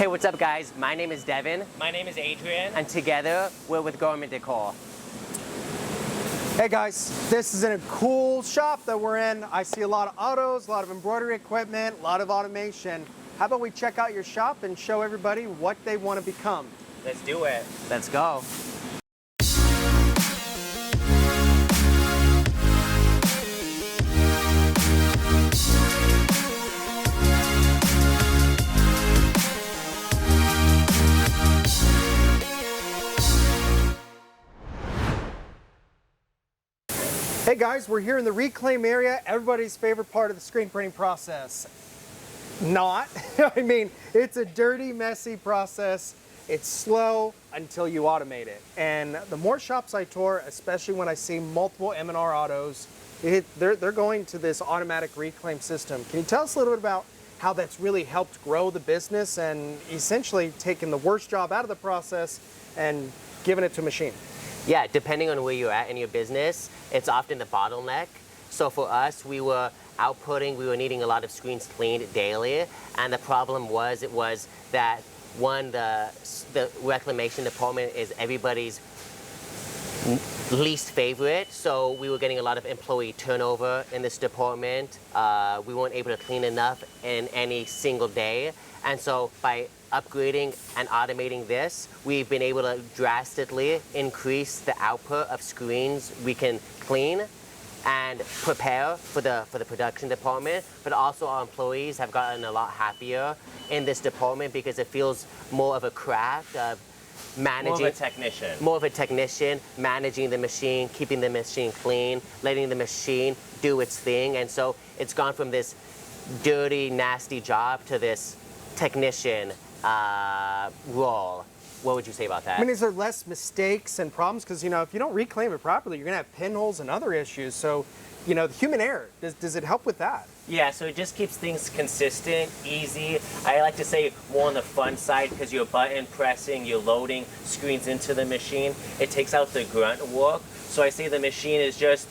Hey, what's up guys? My name is Devyn. My name is Adrian. And together, we're with Garment Decor. Hey guys, this is in a cool shop that we're in. I see a lot of autos, a lot of embroidery equipment, a lot of automation. How about we check out your shop and show everybody what they want to become? Let's do it. Let's go. Hey guys, we're here in the reclaim area, everybody's favorite part of the screen printing process. Not. I mean, it's a dirty, messy process. It's slow until you automate it. And the more shops I tour, especially when I see multiple M&R autos, they're going to this automatic reclaim system. Can you tell us a little bit about how that's really helped grow the business and essentially taken the worst job out of the process and giving it to a machine? Yeah, depending on where you're at in your business, it's often the bottleneck. So for us, we were needing a lot of screens cleaned daily, and the problem was, that one, the reclamation department is everybody's least favorite, so we were getting a lot of employee turnover in this department. We weren't able to clean enough in any single day, and so by upgrading and automating this, we've been able to drastically increase the output of screens we can clean and prepare for the production department. But also our employees have gotten a lot happier in this department because it feels more of a craft of managing. More of a technician, managing the machine, keeping the machine clean, letting the machine do its thing. And so it's gone from this dirty, nasty job to this technician role. What would you say about that? I mean, is there less mistakes and problems? Because, if you don't reclaim it properly, you're going to have pinholes and other issues. So, the human error, does it help with that? Yeah, so it just keeps things consistent, easy. I like to say more on the fun side because you're button pressing, you're loading screens into the machine. It takes out the grunt work. So I say the machine is just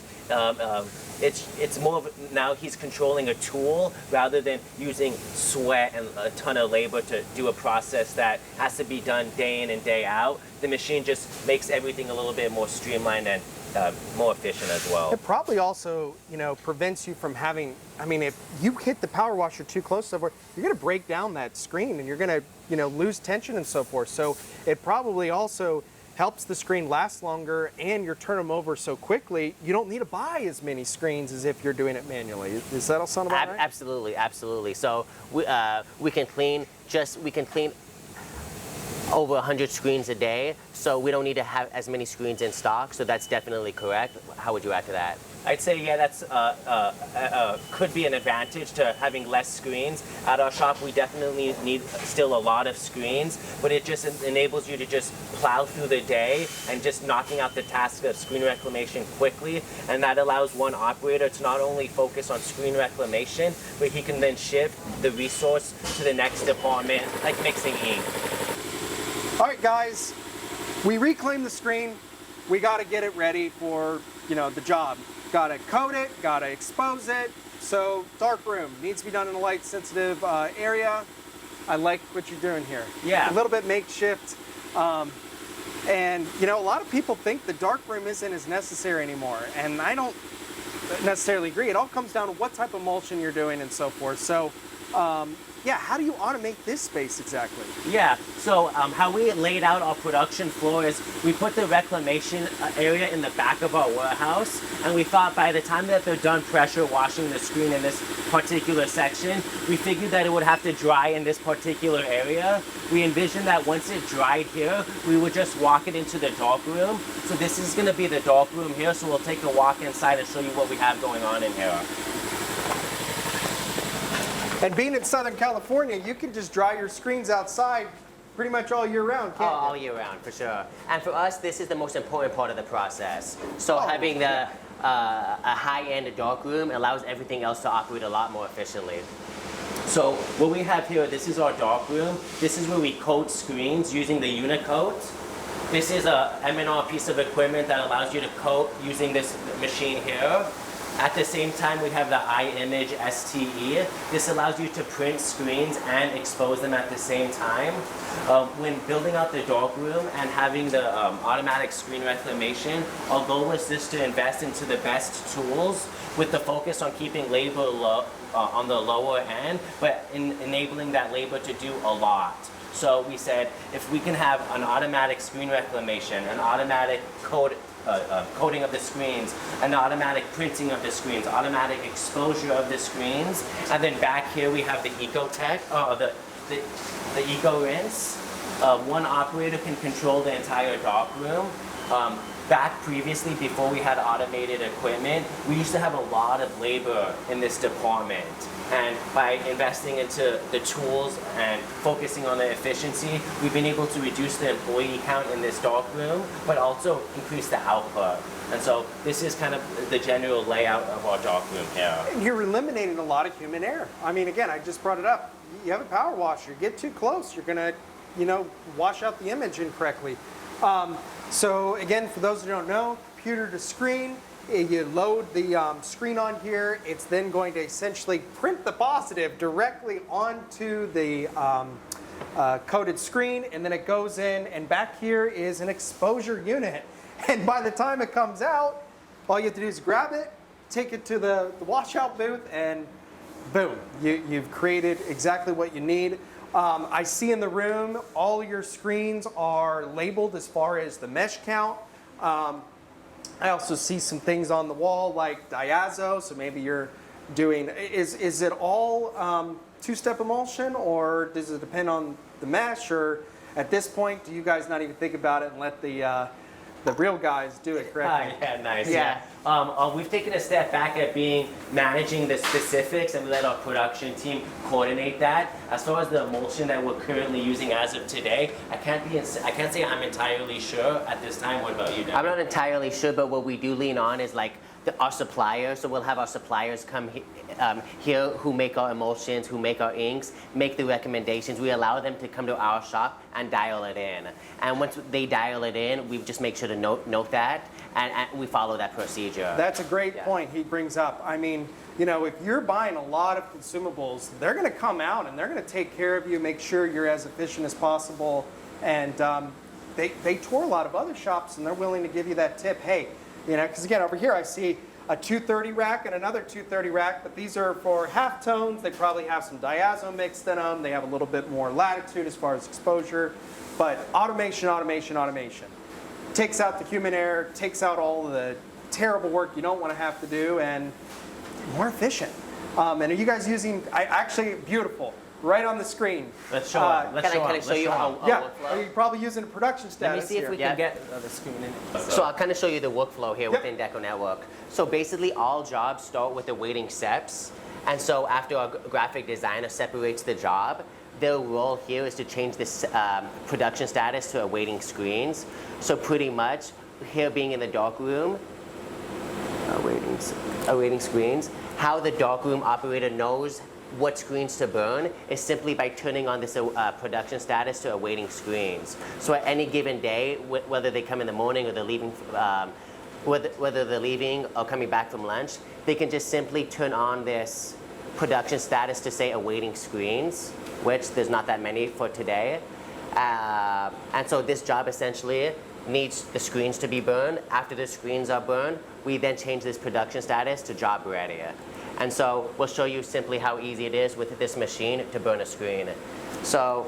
it's more of, now he's controlling a tool rather than using sweat and a ton of labor to do a process that has to be done day in and day out. The machine just makes everything a little bit more streamlined and more efficient as well. It probably also, prevents you from having, if you hit the power washer too close somewhere, you're going to break down that screen and you're going to, lose tension and so forth. So it probably also helps the screen last longer, and you turn them over so quickly, you don't need to buy as many screens as if you're doing it manually. Does that all sound about right? Absolutely, absolutely. So we can clean over 100 screens a day, so we don't need to have as many screens in stock, so that's definitely correct. How would you add to that? I'd say, yeah, that's could be an advantage to having less screens. At our shop, we definitely need still a lot of screens, but it just enables you to just plow through the day and just knocking out the task of screen reclamation quickly, and that allows one operator to not only focus on screen reclamation, but he can then shift the resource to the next department, like mixing ink. All right, guys, we reclaim the screen. We got to get it ready for, the job. Got to coat it, got to expose it. So dark room needs to be done in a light sensitive area. I like what you're doing here. Yeah. A little bit makeshift. And a lot of people think the dark room isn't as necessary anymore. And I don't necessarily agree. It all comes down to what type of emulsion you're doing and so forth. So yeah, how do you automate this space exactly? Yeah, so how we laid out our production floor is we put the reclamation area in the back of our warehouse, and we thought by the time that they're done pressure washing the screen in this particular section, we figured that it would have to dry in this particular area. We envisioned that once it dried here, we would just walk it into the dark room. So this is going to be the dark room here, so we'll take a walk inside and show you what we have going on in here. And being in Southern California, you can just dry your screens outside pretty much all year round, can't you? All year round, for sure. And for us, this is the most important part of the process. So having a high-end dark room allows everything else to operate a lot more efficiently. So what we have here, this is our dark room. This is where we coat screens using the Unicoat. This is a M&R piece of equipment that allows you to coat using this machine here. At the same time, we have the iMage STE. This allows you to print screens and expose them at the same time. When building out the darkroom and having the automatic screen reclamation, our goal was just to invest into the best tools with the focus on keeping labor low, on the lower end, but enabling that labor to do a lot. So we said, if we can have an automatic screen reclamation, an automatic coating of the screens, an automatic printing of the screens, automatic exposure of the screens, and then back here we have the EcoTech, the Eco Rinse. One operator can control the entire darkroom. Back previously, before we had automated equipment, we used to have a lot of labor in this department. And by investing into the tools and focusing on the efficiency, we've been able to reduce the employee count in this darkroom, but also increase the output. And so this is kind of the general layout of our darkroom here. You're eliminating a lot of human error. I mean, again, I just brought it up. You have a power washer, get too close, you're gonna, wash out the image incorrectly. So again, for those who don't know, computer to screen, you load the screen on here. It's then going to essentially print the positive directly onto the coated screen, and then it goes in, and back here is an exposure unit. And by the time it comes out, all you have to do is grab it, take it to the washout booth, and boom, you've created exactly what you need. I see in the room, all your screens are labeled as far as the mesh count. I also see some things on the wall like diazo, so maybe you're doing, is it all two-step emulsion, or does it depend on the mesh, or at this point, do you guys not even think about it and let the real guys do it correctly? Yeah, nice. Yeah. We've taken a step back at managing the specifics, and we let our production team coordinate that. As far as the emulsion that we're currently using as of today, I can't say I'm entirely sure at this time. What about you, Devyn? I'm not entirely sure, but what we do lean on is like our suppliers. So we'll have our suppliers come here who make our emulsions, who make our inks, make the recommendations. We allow them to come to our shop and dial it in. And once they dial it in, we just make sure to note that, and we follow that procedure. That's a great point he brings up. I mean, if you're buying a lot of consumables, they're going to come out and they're going to take care of you, make sure you're as efficient as possible. And they tour a lot of other shops, and they're willing to give you that tip. Hey, because again, over here I see a 230 rack and another 230 rack, but these are for half tones. They probably have some diazo mixed in them. They have a little bit more latitude as far as exposure, but automation. Takes out the human error, takes out all of the terrible work you don't want to have to do, and more efficient. And are you guys using, actually beautiful, right on the screen. Let's show them. Can I show you how Yeah, workflow? you're probably using a production status. Let me see if we Yeah. can get the screen in. So I'll kind of show you the workflow here Yep. within DecoNetwork. So basically all jobs start with the waiting steps. And so after our graphic designer separates the job, their role here is to change this production status to awaiting screens. So pretty much here being in the darkroom, awaiting screens, how the darkroom operator knows what screens to burn is simply by turning on this production status to awaiting screens. So at any given day, whether they come in the morning or they're leaving, whether they're leaving or coming back from lunch, they can just simply turn on this production status to say awaiting screens, which there's not that many for today. And so this job essentially needs the screens to be burned. After the screens are burned, we then change this production status to job ready. And so we'll show you simply how easy it is with this machine to burn a screen. So,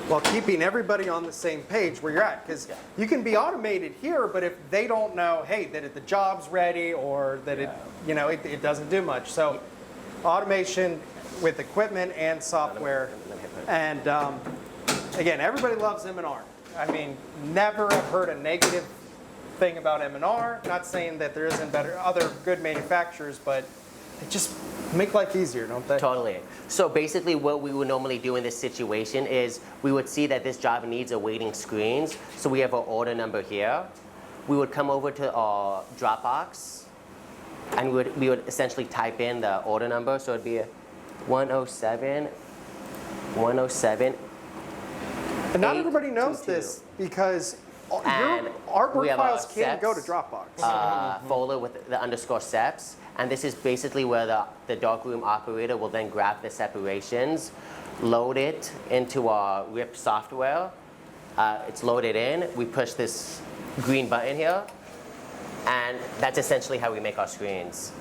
Well, keeping everybody on the same page where you're at, because you can be automated here, but if they don't know, hey, that the job's ready, or that it doesn't do much. So automation with equipment and software. And again, everybody loves M&R. I mean, never have heard a negative thing about M&R. Not saying that there isn't other good manufacturers, but they just make life easier, don't they? totally. So basically what we would normally do in this situation is we would see that this job needs awaiting screens. So we have our order number here. We would come over to our Dropbox, and we would essentially type in the order number. So it'd be 107. And not everybody knows this, because And Your artwork we have files our can go to SEPs, Dropbox. folder with the underscore SEPs, and this is basically where the darkroom operator will then grab the separations, load it into our RIP software. It's loaded in. We push this green button here, and that's essentially how we make our screens.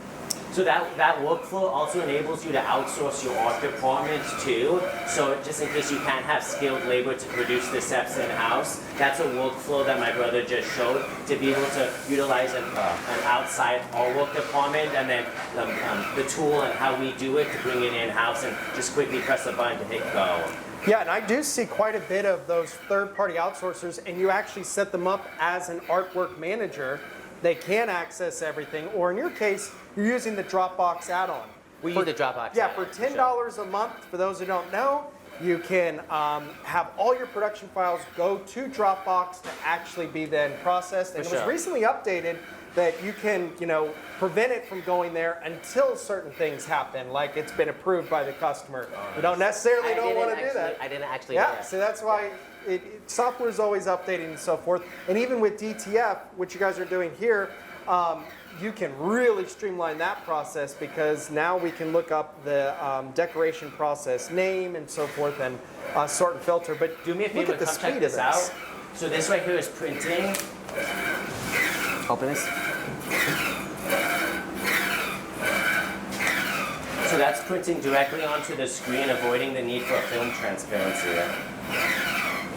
So that workflow also enables you to outsource your art department too. So just in case you can't have skilled labor to produce the SEPs in-house, that's a workflow that my brother just showed, to be able to utilize an outside artwork department, and then the tool and how we do it to bring it in-house and just quickly press a button to hit go. Yeah, and I do see quite a bit of those third-party outsourcers, and you actually set them up as an artwork manager. They can access everything, or in your case, you're using the Dropbox add-on. We use the Dropbox Yeah, add-on, for for $10 a month, for those who don't know, you can have all your production files go to Dropbox to actually be then processed. And it was recently updated that you can, prevent it from going there until certain things happen, like it's been approved by the customer. You don't necessarily want to do that. I didn't actually know Yeah, that. so that's why software is always updating and so forth. And even with DTF, which you guys are doing here, you can really streamline that process, because now we can look up the decoration process name and so forth, and sort and filter. But Do me a favor, look at the come speed check of this this. out. So this right here is printing. Open this. So that's printing directly onto the screen, avoiding the need for film transparency.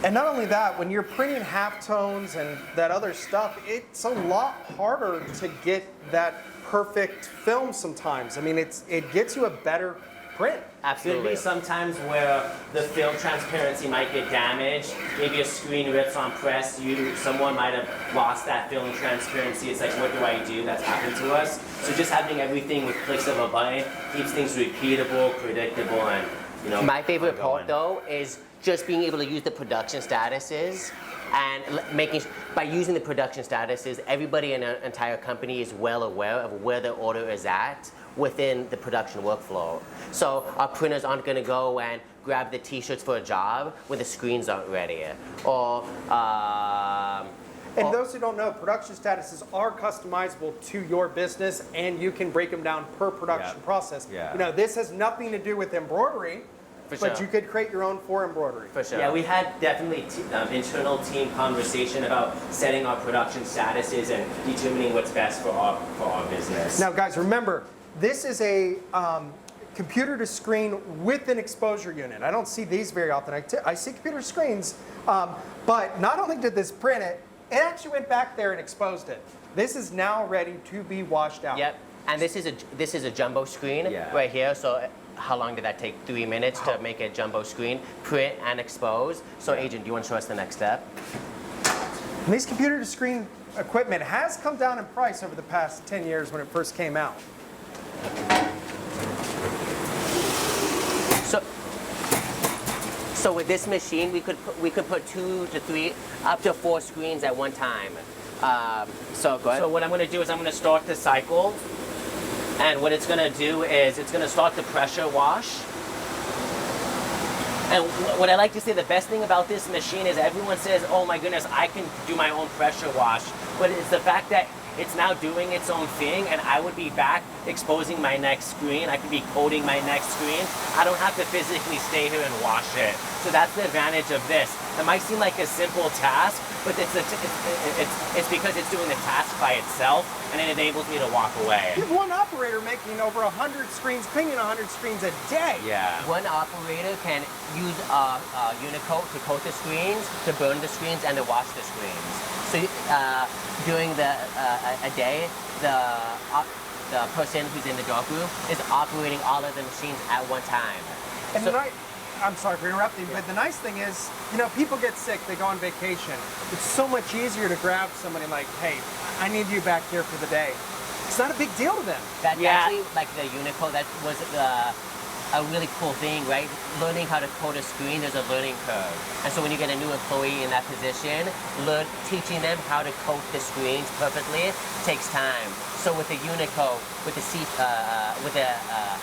And not only that, when you're printing halftones and that other stuff, it's a lot harder to get that perfect film sometimes. I mean, it gets you a better print. There'd Absolutely. be sometimes where the film transparency might get damaged. Maybe a screen rips on press. Someone might have lost that film transparency. It's like, what do I do? That's happened to us. So just having everything with clicks of a button keeps things repeatable, predictable, and My favorite part, ongoing. though, is just being able to use the production statuses, and by using the production statuses, everybody in an entire company is well aware of where the order is at within the production workflow. So our printers aren't going to go and grab the t-shirts for a job when the screens aren't ready. Or And those who don't know, production statuses are customizable to your business, and you can break them down per production process. Yeah. This has nothing to do with embroidery, For but sure. you could create your own for embroidery. for sure. Yeah, we had definitely internal team conversation about setting our production statuses and determining what's best for our business. Now, guys, remember, this is a computer to screen with an exposure unit. I don't see these very often. I see computer screens, but not only did this print it, it actually went back there and exposed it. This is now ready to be washed out. Yep. And this is a jumbo screen right here. So how long did that take? 3 minutes to make a jumbo screen, print and expose. So Adrian, do you want to show us the next step? And these computer to screen equipment has come down in price over the past 10 years when it first came out. So with this machine, we could put 2 to 3, up to 4 screens at one time. So go ahead. So what I'm going to do is I'm going to start the cycle, and what it's going to do is it's going to start the pressure wash. And what I like to say, the best thing about this machine is everyone says, oh my goodness, I can do my own pressure wash. But it's the fact that it's now doing its own thing, and I would be back exposing my next screen. I could be coating my next screen. I don't have to physically stay here and wash it. So that's the advantage of this. It might seem like a simple task, but it's because it's doing the task by itself, and it enables me to walk away. You have one operator making over 100 screens, pinging 100 screens a day. Yeah. One operator can use Unicoat to coat the screens, to burn the screens, and to wash the screens. So during a day, the person who's in the dark room is operating all of the machines at one time. And So- I'm sorry for interrupting, but the nice thing is, people get sick, they go on vacation. It's so much easier to grab somebody like, hey, I need you back here for the day. It's not a big deal to them. That's Yeah. actually like the Unicoat. That was a really cool thing, right? Learning how to code a screen, there's a learning curve. And so when you get a new employee in that position, teaching them how to code the screens perfectly takes time. So with the Unico, with the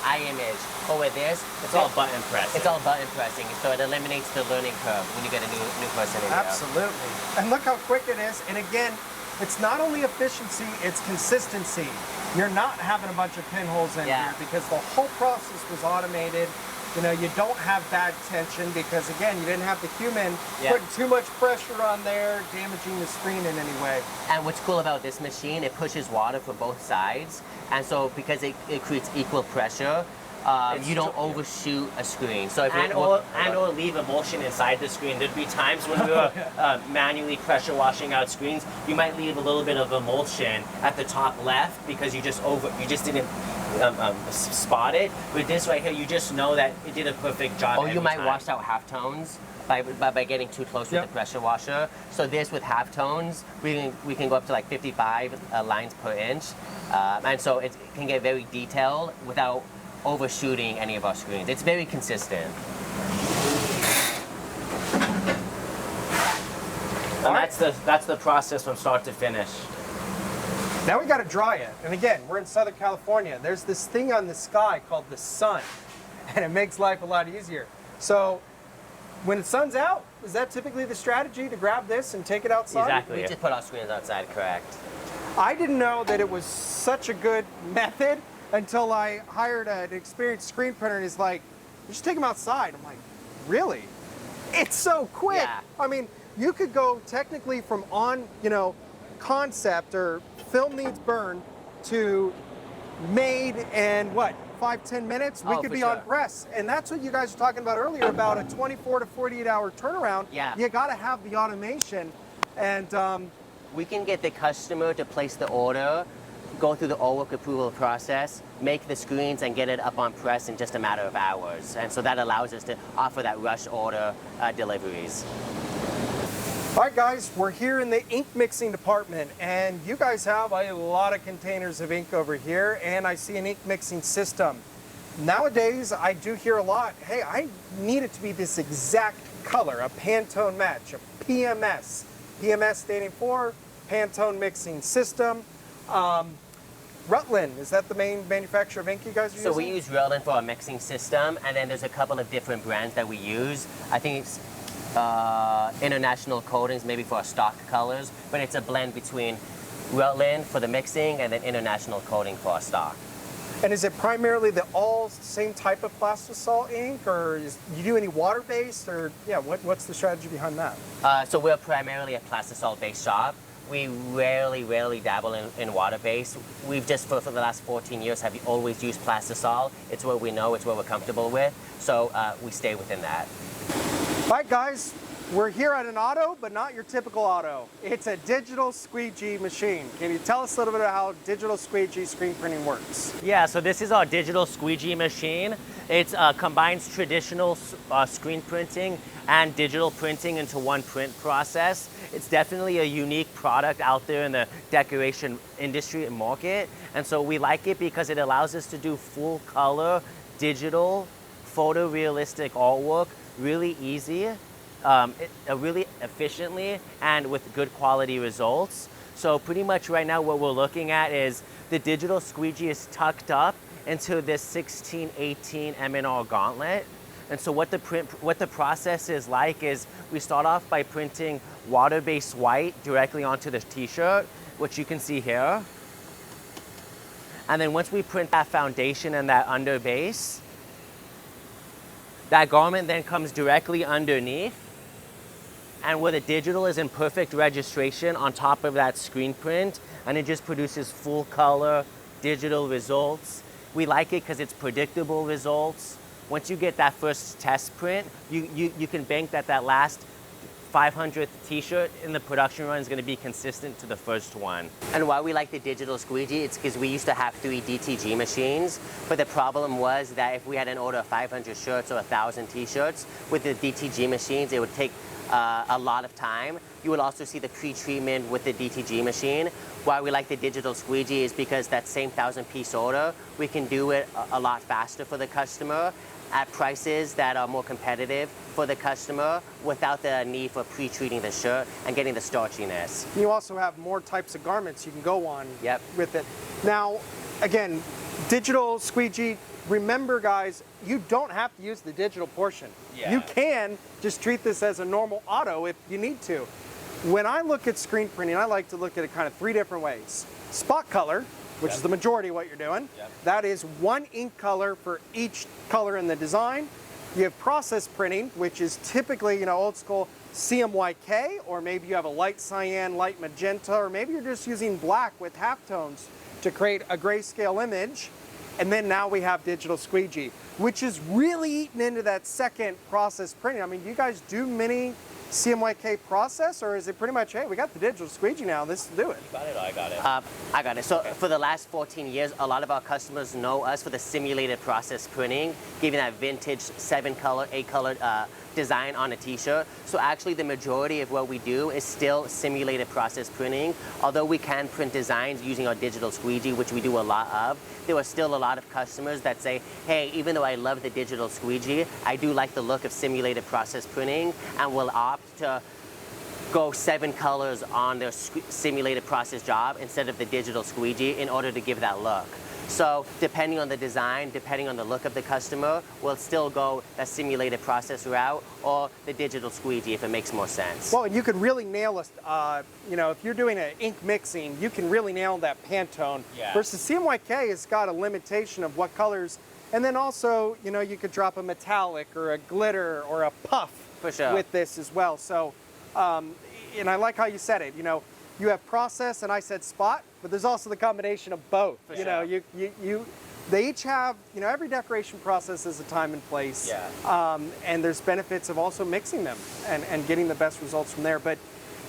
eye image, or with this, It's all button pressing. it's all button pressing. So it eliminates the learning curve when you get a new person in there. Absolutely. And look how quick it is. And again, it's not only efficiency, it's consistency. You're not having a bunch of pinholes in here because the whole process was automated. You know, you don't have bad tension because, again, you didn't have the human putting too much pressure on there, damaging the screen in any way. And what's cool about this machine, it pushes water for both sides. And so because it creates equal pressure, you don't overshoot a screen. So if or leave emulsion inside the screen. There'd be times when we were manually pressure washing out screens, you might leave a little bit of emulsion at the top left because you just didn't spot it. With this right here, you just know that it did a perfect job. Or you might wash out halftones by getting too close with the pressure washer. So this with halftones, we can go up to like 55 lines per inch. And so it can get very detailed without overshooting any of our screens. It's very consistent. And that's the process from start to finish. Now we got to dry it. And again, we're in Southern California. There's this thing on the sky called the sun, and it makes life a lot easier. So when the sun's out, is that typically the strategy to grab this and take it outside? Exactly. We just put our screens outside, correct. I didn't know that it was such a good method until I hired an experienced screen printer, and he's like, you just take them outside. I'm like, really? It's so quick. Yeah. I mean, you could go technically from concept or film needs burn to made in what, 5-10 minutes? We could be on press. And that's what you guys were talking about earlier about a 24 to 48 hour turnaround. Yeah. You got to have the automation. And we can get the customer to place the order, go through the all work approval process, make the screens, and get it up on press in just a matter of hours. And so that allows us to offer that rush order deliveries. all right, guys, we're here in the ink mixing department, and you guys have a lot of containers of ink over here, and I see an ink mixing system. Nowadays, I do hear a lot, hey, I need it to be this exact color, a Pantone match, a PMS. PMS standing for Pantone Mixing System. Rutland, is that the main manufacturer of ink you guys are using? So we use Rutland for our mixing system, and then there's a couple of different brands that we use. I think it's International Coatings, maybe for our stock colors, but it's a blend between Rutland for the mixing and then International Coating for our stock. And is it primarily the all same type of plastisol ink, or you do any water-based, or what's the strategy behind that? So we're primarily a plastisol-based shop. We rarely dabble in water-based. We've just, for the last 14 years, have always used plastisol. It's what we know, it's what we're comfortable with, so we stay within that. All right, guys, we're here at an auto, but not your typical auto. It's a digital squeegee machine. Can you tell us a little bit about how digital squeegee screen printing works? Yeah, so this is our digital squeegee machine. It combines traditional screen printing and digital printing into one print process. It's definitely a unique product out there in the decoration industry and market. And so we like it because it allows us to do full color, digital, photorealistic artwork really easy, really efficiently, and with good quality results. So pretty much right now what we're looking at is the digital squeegee is tucked up into this 1618 M&R gauntlet. And so what the process is like is we start off by printing water-based white directly onto the t-shirt, which you can see here. And then once we print that foundation and that under base, that garment then comes directly underneath, and where the digital is in perfect registration on top of that screen print, and it just produces full color digital results. We like it because it's predictable results. Once you get that first test print, you can bank that last 500th t-shirt in the production run is going to be consistent to the first one. And why we like the digital squeegee, it's because we used to have 3 DTG machines, but the problem was that if we had an order of 500 shirts or 1,000 t-shirts, with the DTG machines, it would take a lot of time. You will also see the pre-treatment with the DTG machine. Why we like the digital squeegee is because that same 1,000-piece order, we can do it a lot faster for the customer, at prices that are more competitive for the customer without the need for pre-treating the shirt and getting the starchiness. You also have more types of garments you can go on Yep. with it. Now, again, digital squeegee, remember guys, you don't have to use the digital portion. Yeah. You can just treat this as a normal auto if you need to. When I look at screen printing, I like to look at it kind of 3 different ways. Spot color, which is the majority of what you're doing. Yep. That is 1 ink color for each color in the design. You have process printing, which is typically, you know, old school CMYK, or maybe you have a light cyan, light magenta, or maybe you're just using black with halftones to create a grayscale image. And then now we have digital squeegee, which is really eating into that second process printing. I mean, do you guys do many CMYK process, or is it pretty much, hey, we got the digital squeegee now, let's do it? You got it, I got it. I got it. So for the last 14 years, a lot of our customers know us for the simulated process printing, giving that vintage 7-color, 8-color design on a t-shirt. So actually the majority of what we do is still simulated process printing. Although we can print designs using our digital squeegee, which we do a lot of, there are still a lot of customers that say, hey, even though I love the digital squeegee, I do like the look of simulated process printing and will opt to go 7 colors on their simulated process job instead of the digital squeegee in order to give that look. So depending on the design, depending on the look of the customer, we'll still go a simulated process route or the digital squeegee if it makes more sense. Well, and you can really nail a, you know, if you're doing an ink mixing, you can really nail that Pantone. Yeah. Versus CMYK has got a limitation of what colors, and then also, you know, you could drop a metallic or a glitter or a puff For sure. with this as well. So, and I like how you said it, you know, you have process and I said spot, but there's also the combination of both. For you sure. know, they each have, you know, every decoration process is a time and place. Yeah. And there's benefits of also mixing them and getting the best results from there. But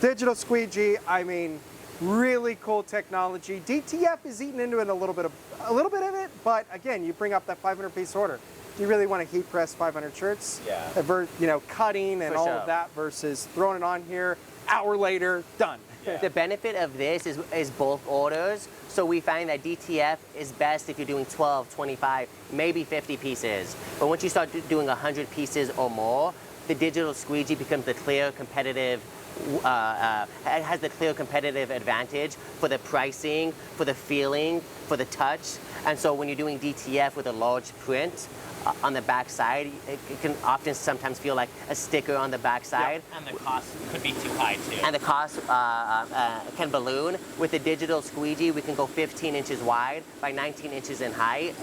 digital squeegee, I mean, really cool technology. DTF is eating into it a little bit of it, but again, you bring up that 500-piece order. Do you really want to heat press 500 shirts? Yeah. You know, cutting and For all sure. of that versus throwing it on here, hour later, done. Yeah. The benefit of this is bulk orders. So we find that DTF is best if you're doing 12, 25, maybe 50 pieces. But once you start doing 100 pieces or more, the digital squeegee becomes the clear competitive, it has the clear competitive advantage for the pricing, for the feeling, for the touch. And so when you're doing DTF with a large print, on the back side, it can often sometimes feel like a sticker on the back side. And the cost could be too high too. And the cost can balloon. With the digital squeegee, we can go 15 inches wide by 19 inches in height.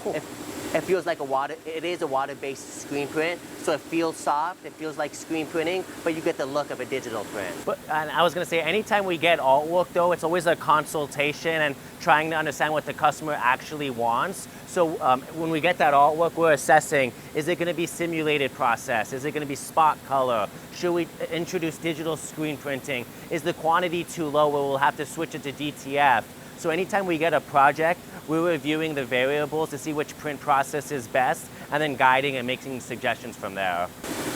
It feels like it is a water-based screen print, so it feels soft, it feels like screen printing, but you get the look of a digital print. And I was going to say, anytime we get artwork though, it's always a consultation and trying to understand what the customer actually wants. So when we get that artwork, we're assessing, is it going to be simulated process? Is it going to be spot color? Should we introduce digital screen printing? Is the quantity too low where we'll have to switch it to DTF? So anytime we get a project, we're reviewing the variables to see which print process is best and then guiding and making suggestions from there.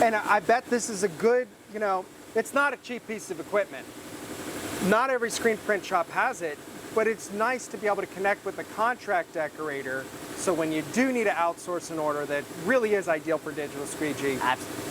And I bet this is a good, you know, it's not a cheap piece of equipment. Not every screen print shop has it, but it's nice to be able to connect with a contract decorator. So when you do need to outsource an order, that really is ideal for digital squeegee.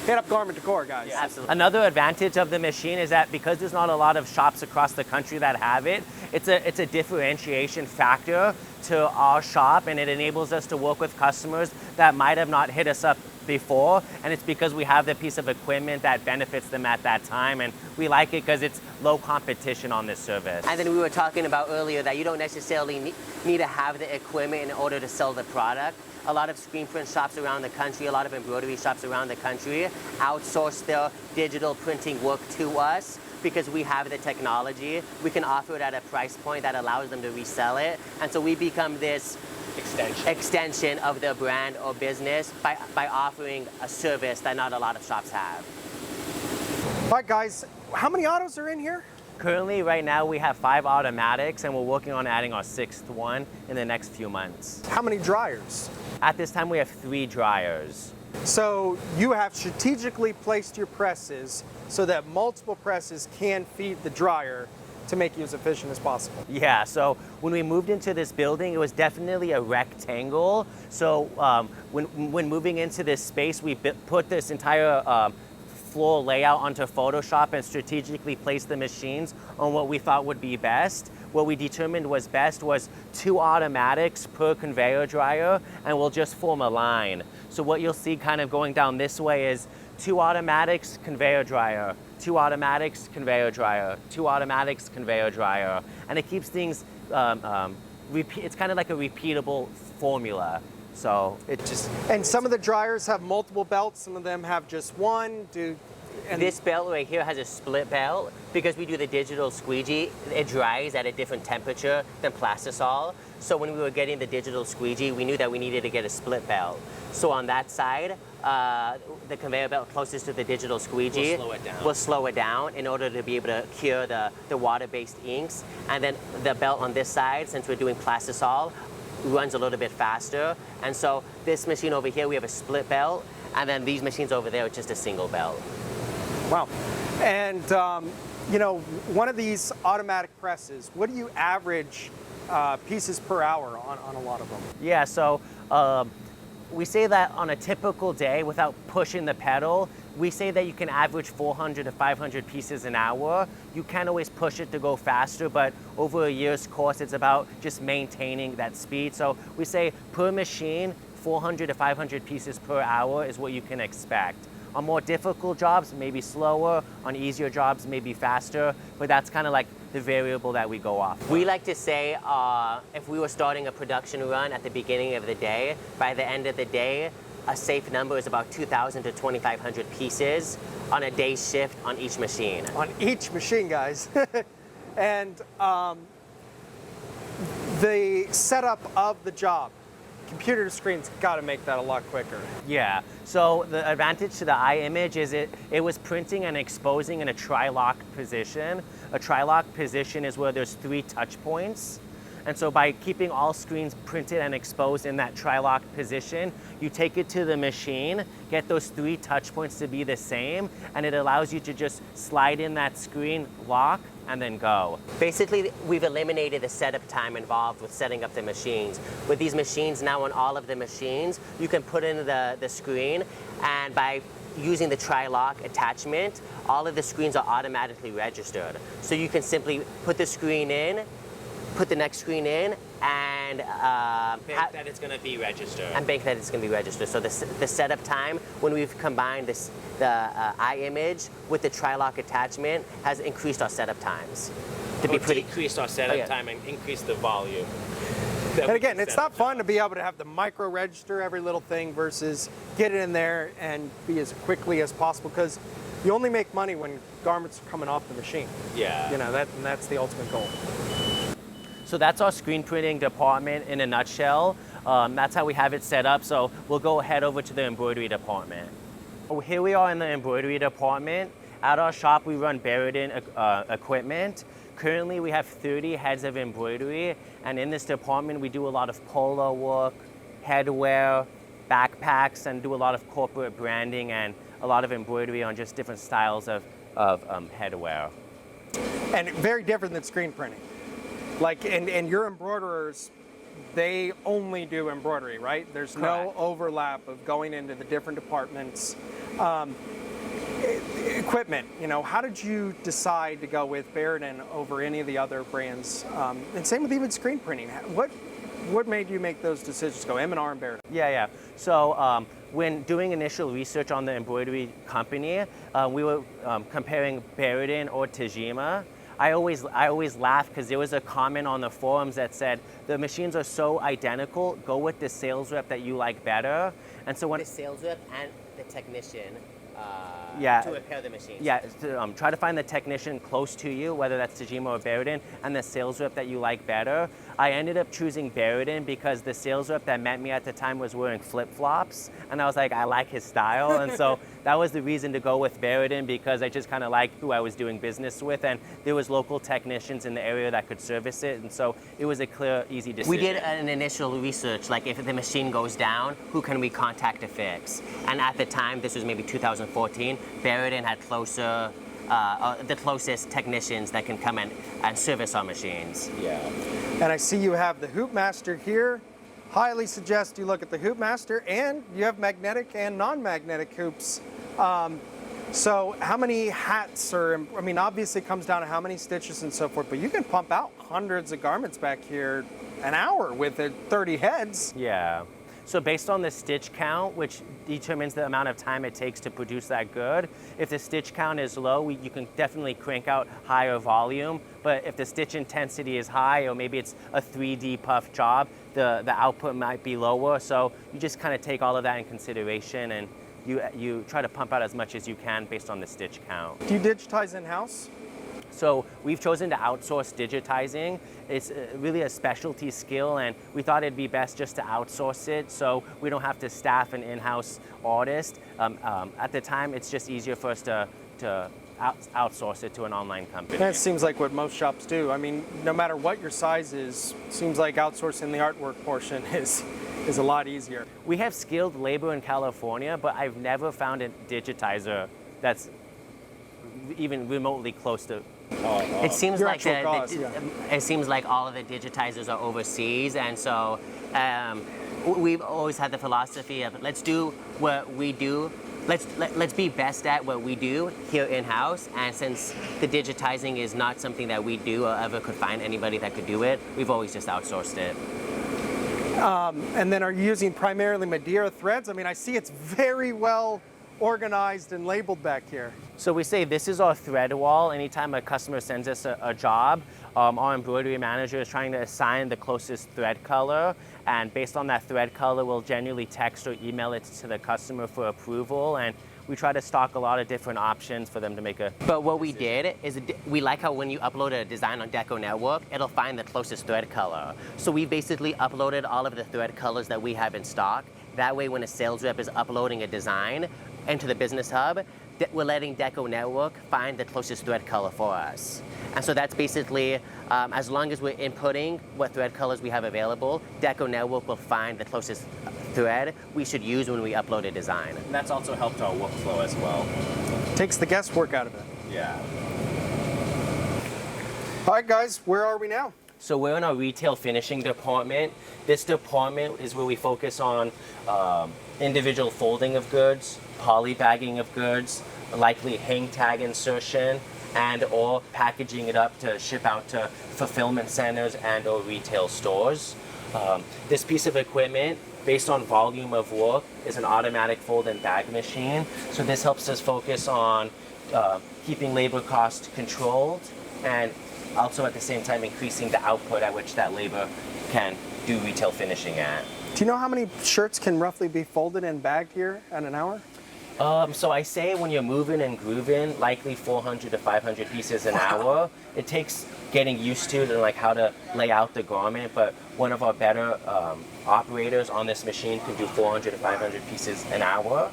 Hit up Garment Decor, guys. Yeah, absolutely. Another advantage of the machine is that because there's not a lot of shops across the country that have it, it's a differentiation factor to our shop, and it enables us to work with customers that might have not hit us up before, and it's because we have the piece of equipment that benefits them at that time, and we like it because it's low competition on this service. And then we were talking about earlier that you don't necessarily need to have the equipment in order to sell the product. A lot of screen print shops around the country, a lot of embroidery shops around the country outsource their digital printing work to us because we have the technology. We can offer it at a price point that allows them to resell it. And so we become this extension of their brand or business by offering a service that not a lot of shops have. All right, guys, how many autos are in here? Currently, right now, we have 5 automatics, and we're working on adding our 6th one in the next few months. How many dryers? At this time, we have 3 dryers. So you have strategically placed your presses so that multiple presses can feed the dryer. to make you as efficient as possible. Yeah, so when we moved into this building, it was definitely a rectangle. So when moving into this space, we put this entire floor layout onto Photoshop and strategically placed the machines on what we thought would be best. What we determined was best was 2 automatics per conveyor dryer, and we'll just form a line. So what you'll see kind of going down this way is 2 automatics, conveyor dryer, 2 automatics, conveyor dryer, 2 automatics, conveyor dryer. And it keeps things, it's kind of like a repeatable formula. So it just... And some of the dryers have multiple belts, some of them have just one. This belt right here has a split belt because we do the digital squeegee. It dries at a different temperature than plastisol. So when we were getting the digital squeegee, we knew that we needed to get a split belt. So on that side, the conveyor belt closest to the digital squeegee will slow it down in order to be able to cure the water-based inks. And then the belt on this side, since we're doing plastisol, runs a little bit faster. And so this machine over here, we have a split belt, and then these machines over there are just a single belt. Wow. And, you know, one of these automatic presses, what do you average pieces per hour on a lot of them? Yeah, so we say that on a typical day, without pushing the pedal, we say that you can average 400 to 500 pieces an hour. You can always push it to go faster, but over a year's course, it's about just maintaining that speed. So we say per machine, 400 to 500 pieces per hour is what you can expect. On more difficult jobs, maybe slower. On easier jobs, maybe faster. But that's kind of like the variable that we go off. We like to say if we were starting a production run at the beginning of the day, by the end of the day, a safe number is about 2,000 to 2,500 pieces on a day shift on each machine. On each machine, guys. And the setup of the job, computer to screen's got to make that a lot quicker. Yeah, so the advantage to the eye image is it was printing and exposing in a tri-lock position. A tri-lock position is where there's 3 touch points. And so by keeping all screens printed and exposed in that tri-lock position, you take it to the machine, get those 3 touch points to be the same, and it allows you to just slide in that screen, lock, and then go. Basically, we've eliminated the setup time involved with setting up the machines. With these machines now on all of the machines, you can put in the screen, and by using the tri-lock attachment, all of the screens are automatically registered. So you can simply put the screen in, put the next screen in, and Bank that it's going to be registered. And bank that it's going to be registered. So the setup time, when we've combined the eye image with the tri-lock attachment, has increased our setup times. Decreased our setup time and increased the volume. And again, it's not fun to be able to have the micro register every little thing versus get it in there and be as quickly as possible, because you only make money when garments are coming off the machine. Yeah. You know, that's the ultimate goal. So that's our screen printing department in a nutshell. That's how we have it set up. So we'll go head over to the embroidery department. Oh, here we are in the embroidery department. At our shop, we run buried-in equipment. Currently, we have 30 heads of embroidery, and in this department, we do a lot of polo work, headwear, backpacks, and do a lot of corporate branding and a lot of embroidery on just different styles of headwear. And very different than screen printing. Like, and your embroiderers, they only do embroidery, right? There's Correct. no overlap of going into the different departments. Equipment, you know, how did you decide to go with Buridan over any of the other brands? And same with even screen printing. What made you make those decisions? Go M&R and Buridan. Yeah. So when doing initial research on the embroidery company, we were comparing Buridan or Tajima. I always laugh because there was a comment on the forums that said the machines are so identical, go with the sales rep that you like better. And so when the sales rep and the technician Yeah. to repair the machines. Yeah, try to find the technician close to you, whether that's Tajima or Buridan, and the sales rep that you like better. I ended up choosing Buridan because the sales rep that met me at the time was wearing flip-flops, and I was like, I like his style, and so that was the reason to go with Buridan, because I just kind of liked who I was doing business with, and there was local technicians in the area that could service it, and so it was a clear, easy decision. We did an initial research, like if the machine goes down, who can we contact to fix? And at the time, this was maybe 2014, Buridan had closer the closest technicians that can come in and service our machines. Yeah. And I see you have the Hoop Master here. Highly suggest you look at the Hoop Master, and you have magnetic and non-magnetic hoops. So how many hats, or, I mean, obviously it comes down to how many stitches and so forth, but you can pump out hundreds of garments back here an hour with 30 heads. Yeah. So based on the stitch count, which determines the amount of time it takes to produce that good, if the stitch count is low, you can definitely crank out higher volume. But if the stitch intensity is high, or maybe it's a 3D puff job, the output might be lower. So you just kind of take all of that in consideration, and you try to pump out as much as you can based on the stitch count. Do you digitize in-house? So we've chosen to outsource digitizing. It's really a specialty skill, and we thought it'd be best just to outsource it so we don't have to staff an in-house artist. At the time, it's just easier for us to outsource it to an online company. That seems like what most shops do. I mean, no matter what your size is, seems like outsourcing the artwork portion is a lot easier. We have skilled labor in California, but I've never found a digitizer that's even remotely close to. It seems Your like actual cause, it seems like all of the digitizers are overseas, and so we've always had the philosophy of let's do what we do. Let's be best at what we do here in-house, and since the digitizing is not something that we do or ever could find anybody that could do it, we've always just outsourced it. And then are you using primarily Madeira threads? I mean, I see it's very well organized and labeled back here. So we say this is our thread wall. Anytime a customer sends us a job, our embroidery manager is trying to assign the closest thread color, and based on that thread color, we'll generally text or email it to the customer for approval, and we try to stock a lot of different options for them to make a. But what we did is we like how when you upload a design on DecoNetwork, it'll find the closest thread color. So we basically uploaded all of the thread colors that we have in stock. That way, when a sales rep is uploading a design into the business hub, we're letting DecoNetwork find the closest thread color for us. And so that's basically, as long as we're inputting what thread colors we have available, DecoNetwork will find the closest thread we should use when we upload a design. And that's also helped our workflow as well. Takes the guesswork out of it. Yeah. All right, guys, where are we now? So we're in our retail finishing department. This department is where we focus on individual folding of goods, poly bagging of goods, likely hang tag insertion, and or packaging it up to ship out to fulfillment centers and or retail stores. This piece of equipment, based on volume of work, is an automatic fold and bag machine. So this helps us focus on keeping labor costs controlled, and also at the same time increasing the output at which that labor can do retail finishing at. Do you know how many shirts can roughly be folded and bagged here in an hour? So I say when you're moving and grooving, likely 400 to 500 pieces an hour. It takes getting used to it and like how to lay out the garment, but one of our better operators on this machine can do 400 to 500 pieces an hour.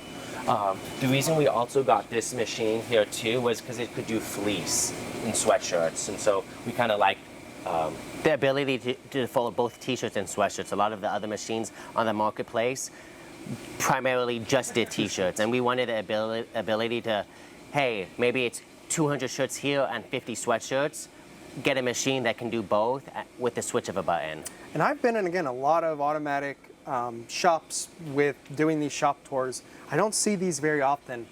The reason we also got this machine here too was because it could do fleece in sweatshirts, and so we kind of like The ability to fold both t-shirts and sweatshirts. A lot of the other machines on the marketplace primarily just did t-shirts, and we wanted the ability to, hey, maybe it's 200 shirts here and 50 sweatshirts, get a machine that can do both with the switch of a button. And I've been in, again, a lot of automatic shops with doing these shop tours. I don't see these very often.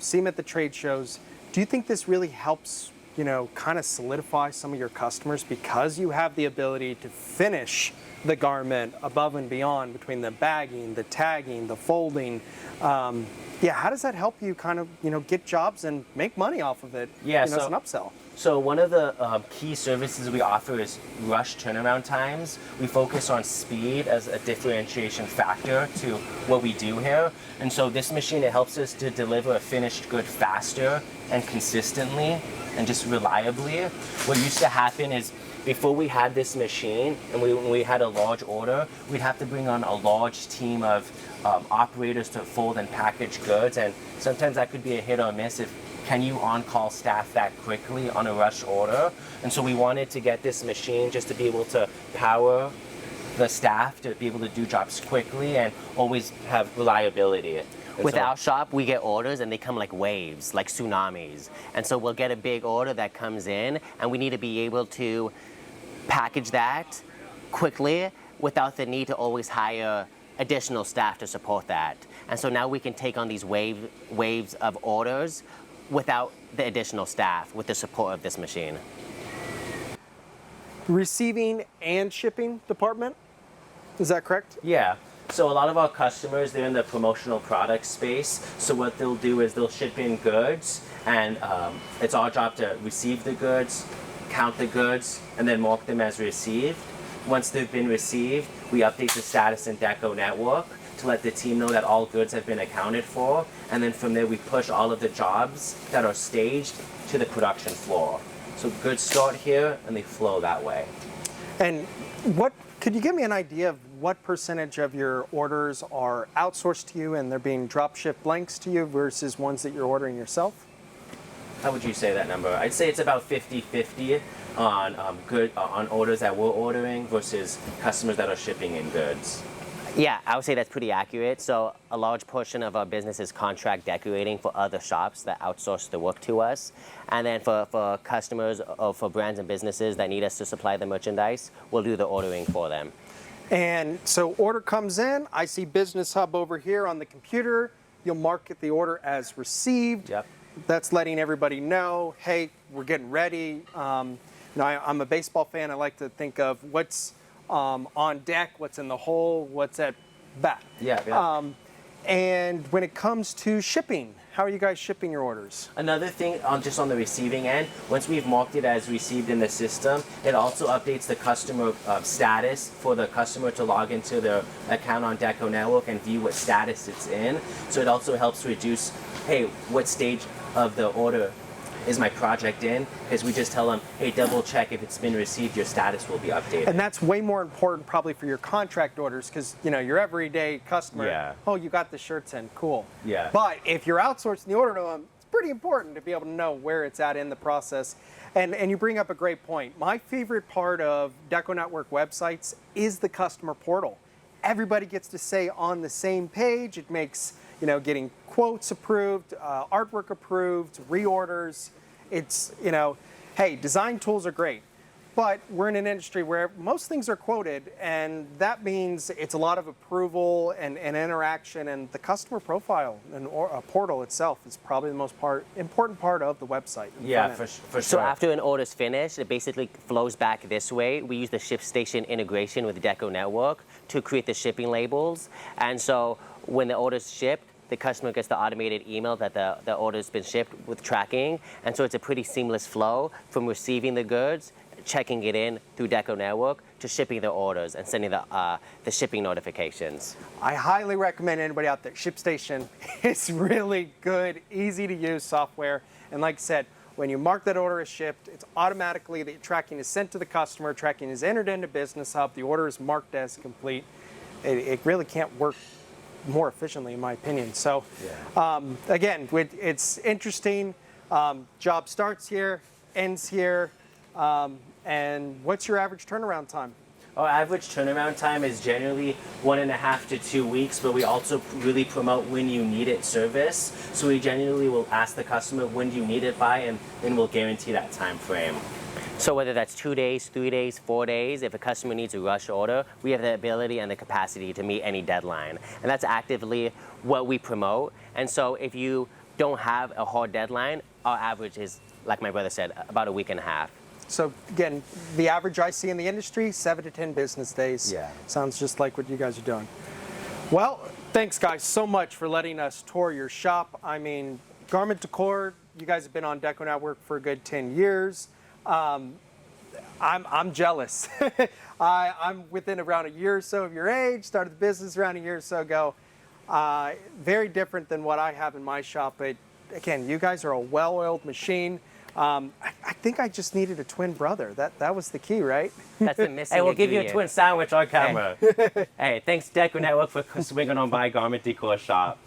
See them at the trade shows. Do you think this really helps, you know, kind of solidify some of your customers because you have the ability to finish the garment above and beyond between the bagging, the tagging, the folding? Yeah, how does that help you kind of, you know, get jobs and make money off of it? Yeah, you know, it's an upsell. So one of the key services we offer is rush turnaround times. We focus on speed as a differentiation factor to what we do here. And so this machine, it helps us to deliver a finished good faster and consistently and just reliably. What used to happen is before we had this machine and when we had a large order, we'd have to bring on a large team of operators to fold and package goods. And sometimes that could be a hit or miss if can you on-call staff that quickly on a rush order? And so we wanted to get this machine just to be able to power the staff to be able to do jobs quickly and always have reliability. With our shop, we get orders and they come like waves, like tsunamis. And so we'll get a big order that comes in and we need to be able to package that quickly without the need to always hire additional staff to support that. And so now we can take on these waves of orders without the additional staff, with the support of this machine. Receiving and shipping department, is that correct? Yeah. So a lot of our customers, they're in the promotional product space. So what they'll do is they'll ship in goods, and it's our job to receive the goods, count the goods, and then mark them as received. Once they've been received, we update the status in DecoNetwork to let the team know that all goods have been accounted for. And then from there, we push all of the jobs that are staged to the production floor. So goods start here and they flow that way. And could you give me an idea of what percentage of your orders are outsourced to you and they're being drop shipped blanks to you versus ones that you're ordering yourself? How would you say that number? I'd say it's about 50-50 on orders that we're ordering versus customers that are shipping in goods. Yeah, I would say that's pretty accurate. So a large portion of our business is contract decorating for other shops that outsource the work to us. And then for customers or for brands and businesses that need us to supply the merchandise, we'll do the ordering for them. And so order comes in, I see Business Hub over here on the computer. You'll mark the order as received. Yep. That's letting everybody know, hey, we're getting ready. I'm a baseball fan. I like to think of what's on deck, what's in the hole, what's at bat. Yeah. And when it comes to shipping, how are you guys shipping your orders? Another thing, just on the receiving end, once we've marked it as received in the system, it also updates the customer status for the customer to log into their account on DecoNetwork and view what status it's in. So it also helps reduce, hey, what stage of the order is my project in? Because we just tell them, hey, double check if it's been received, your status will be updated. And that's way more important probably for your contract orders because, your everyday customer, Yeah. Oh, you got the shirts in, cool. Yeah. But if you're outsourcing the order to them, it's pretty important to be able to know where it's at in the process. And you bring up a great point. My favorite part of DecoNetwork websites is the customer portal. Everybody gets to say on the same page. It makes, getting quotes approved, artwork approved, reorders. It's, hey, design tools are great, but we're in an industry where most things are quoted, and that means it's a lot of approval and interaction, and the customer profile and portal itself is probably the most important part of the website. Yeah, for sure. So after an order's finished, it basically flows back this way. We use the ShipStation integration with DecoNetwork to create the shipping labels. And so when the order's shipped, the customer gets the automated email that the order's been shipped with tracking. And so it's a pretty seamless flow from receiving the goods, checking it in through DecoNetwork, to shipping the orders and sending the shipping notifications. I highly recommend anybody out there. ShipStation is really good, easy to use software. And like I said, when you mark that order as shipped, it's automatically, the tracking is sent to the customer, tracking is entered into Business Hub, the order is marked as complete. It really can't work more efficiently, in my opinion. So again, it's interesting. Job starts here, ends here. And what's your average turnaround time? Our average turnaround time is generally 1.5 to 2 weeks, but we also really promote when you need it service. So we generally will ask the customer when do you need it by, and then we'll guarantee that time frame. So whether that's 2 days, 3 days, 4 days, if a customer needs a rush order, we have the ability and the capacity to meet any deadline. And that's actively what we promote. And so if you don't have a hard deadline, our average is, like my brother said, about 1.5 weeks. So again, the average I see in the industry, 7 to 10 business days. Yeah. Sounds just like what you guys are doing. Well, thanks guys so much for letting us tour your shop. I mean, Garment Decor, you guys have been on DecoNetwork for a good 10 years. I'm jealous. I'm within around a year or so of your age, started the business around a year or so ago. Very different than what I have in my shop, but again, you guys are a well-oiled machine. I think I just needed a twin brother. That was the key, right? That's the missing Hey, we'll give you a ingredient. twin sandwich on camera. Hey, thanks DecoNetwork for swinging on by Garment Decor shop.